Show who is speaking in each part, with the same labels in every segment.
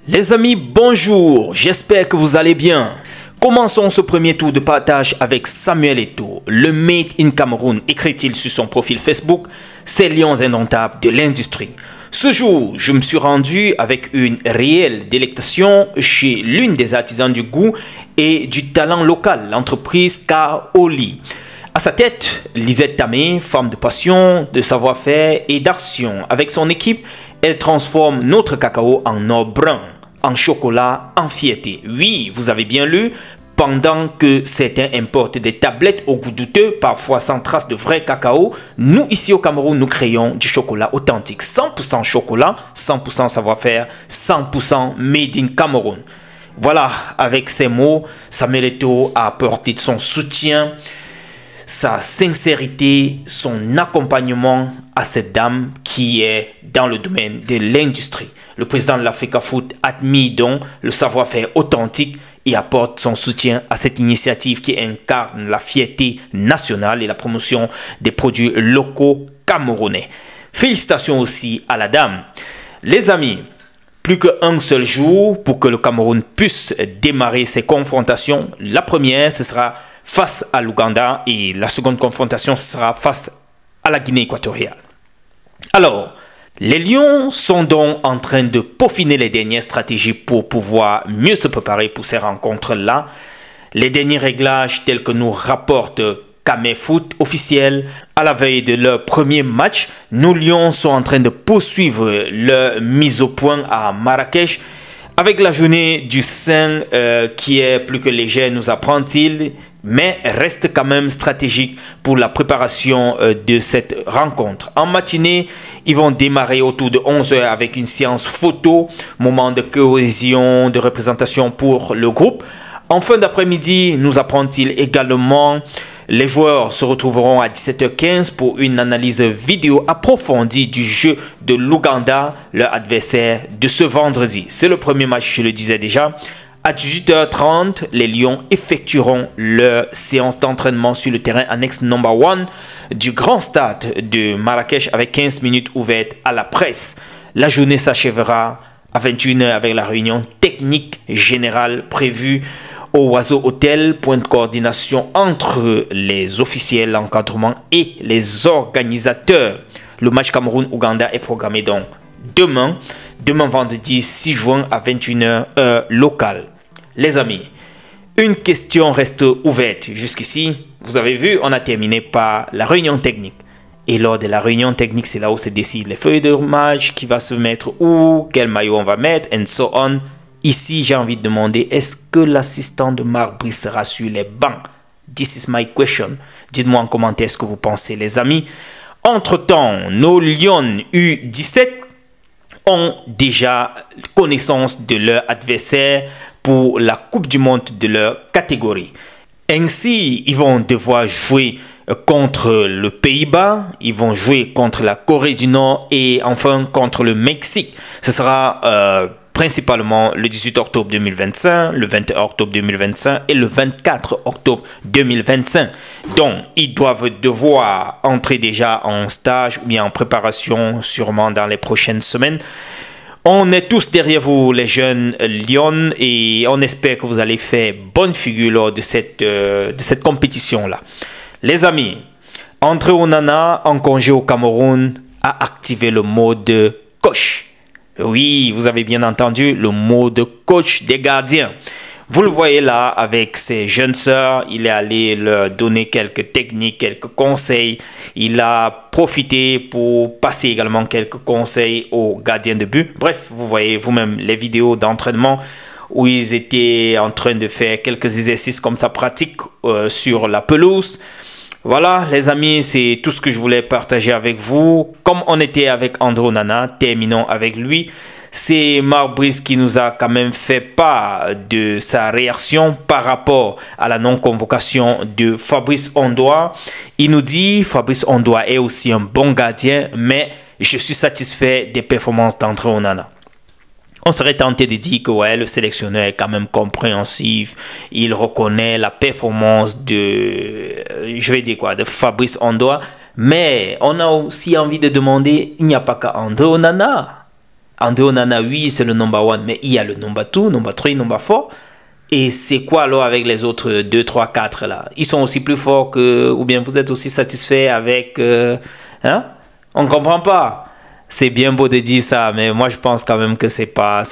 Speaker 1: Les amis, bonjour, j'espère que vous allez bien. Commençons ce premier tour de partage avec Samuel Eto'o, le Made in Cameroun, écrit-il sur son profil Facebook, ces lions indomptables de l'industrie. Ce jour, je me suis rendu avec une réelle délectation chez l'une des artisans du goût et du talent local, l'entreprise Kaoli. À sa tête, Lisette Tamé, femme de passion, de savoir-faire et d'action. Avec son équipe, elle transforme notre cacao en or brun, en chocolat, en fierté. Oui, vous avez bien lu, pendant que certains importent des tablettes au goût douteux, parfois sans trace de vrai cacao, nous ici au Cameroun, nous créons du chocolat authentique. 100% chocolat, 100% savoir-faire, 100% made in Cameroun. Voilà, avec ces mots, Samuel Eto'o a apporté son soutien, sa sincérité, son accompagnement à cette dame qui est dans le domaine de l'industrie. Le président de l'Africa Food admire donc le savoir-faire authentique et apporte son soutien à cette initiative qui incarne la fierté nationale et la promotion des produits locaux camerounais. Félicitations aussi à la dame. Les amis, plus qu'un seul jour pour que le Cameroun puisse démarrer ses confrontations. La première, ce sera face à l'Ouganda et la seconde confrontation sera face à la Guinée équatoriale. Alors, les Lions sont donc en train de peaufiner les dernières stratégies pour pouvoir mieux se préparer pour ces rencontres-là. Les derniers réglages tels que nous rapporte Camefoot officiel à la veille de leur premier match, nos Lions sont en train de poursuivre leur mise au point à Marrakech. Avec la journée du 5 qui est plus que légère, nous apprend-il, mais reste quand même stratégique pour la préparation de cette rencontre. En matinée, ils vont démarrer autour de 11 h avec une séance photo, moment de cohésion, de représentation pour le groupe. En fin d'après-midi, nous apprend-il également, les joueurs se retrouveront à 17 h 15 pour une analyse vidéo approfondie du jeu de l'Ouganda, leur adversaire de ce vendredi. C'est le premier match, je le disais déjà. À 18 h 30, les Lions effectueront leur séance d'entraînement sur le terrain annexe number 1 du grand stade de Marrakech avec 15 minutes ouvertes à la presse. La journée s'achèvera à 21 h avec la réunion technique générale prévue au Oiseau Hôtel, point de coordination entre les officiels, l'encadrement et les organisateurs. Le match Cameroun-Ouganda est programmé donc demain vendredi 6 juin à 21 h heure locale. Les amis, une question reste ouverte. Jusqu'ici, vous avez vu, on a terminé par la réunion technique. Et lors de la réunion technique, c'est là où se décident les feuilles de match, qui va se mettre où, quel maillot on va mettre, and so on. Ici, j'ai envie de demander, est-ce que l'assistant de Marc Brice sera sur les bancs? This is my question. Dites-moi en commentaire ce que vous pensez, les amis. Entre-temps, nos Lions U17 ont déjà connaissance de leur adversaire pour la Coupe du Monde de leur catégorie. Ainsi, ils vont devoir jouer contre le Pays-Bas, ils vont jouer contre la Corée du Nord et enfin contre le Mexique. Ce sera principalement le 18 octobre 2025, le 21 octobre 2025 et le 24 octobre 2025. Donc, ils doivent devoir entrer déjà en stage ou bien en préparation sûrement dans les prochaines semaines. On est tous derrière vous, les jeunes Lions, et on espère que vous allez faire bonne figure lors de cette compétition-là. Les amis, André Onana, en congé au Cameroun, a activé le mode coach. Oui, vous avez bien entendu, le mode coach des gardiens. Vous le voyez là avec ses jeunes sœurs, il est allé leur donner quelques techniques, quelques conseils. Il a profité pour passer également quelques conseils aux gardiens de but. Bref, vous voyez vous-même les vidéos d'entraînement où ils étaient en train de faire quelques exercices comme ça pratiques sur la pelouse. Voilà les amis, c'est tout ce que je voulais partager avec vous. Comme on était avec André Onana, terminons avec lui. C'est Marc Brice qui nous a quand même fait part de sa réaction par rapport à la non-convocation de Fabrice Ondoa. Il nous dit, Fabrice Ondoa est aussi un bon gardien, mais je suis satisfait des performances d'André Onana. On serait tenté de dire que ouais, le sélectionneur est quand même compréhensif. Il reconnaît la performance de, de Fabrice Ondoa. Mais on a aussi envie de demander, il n'y a pas qu'à André Onana. André Onana, oui, c'est le number one, mais il y a le number two, number three, number four. Et c'est quoi alors avec les autres 2, 3, 4 là? Ils sont aussi plus forts que... Ou bien vous êtes aussi satisfait avec... hein? On ne comprend pas. C'est bien beau de dire ça, mais moi je pense quand même que c'est pas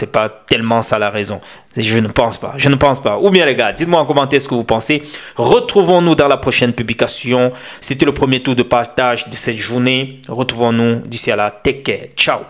Speaker 1: tellement ça la raison. Je ne pense pas. Je ne pense pas. Ou bien les gars, dites-moi en commentaire ce que vous pensez. Retrouvons-nous dans la prochaine publication. C'était le premier tour de partage de cette journée. Retrouvons-nous d'ici à là. Take care. Ciao.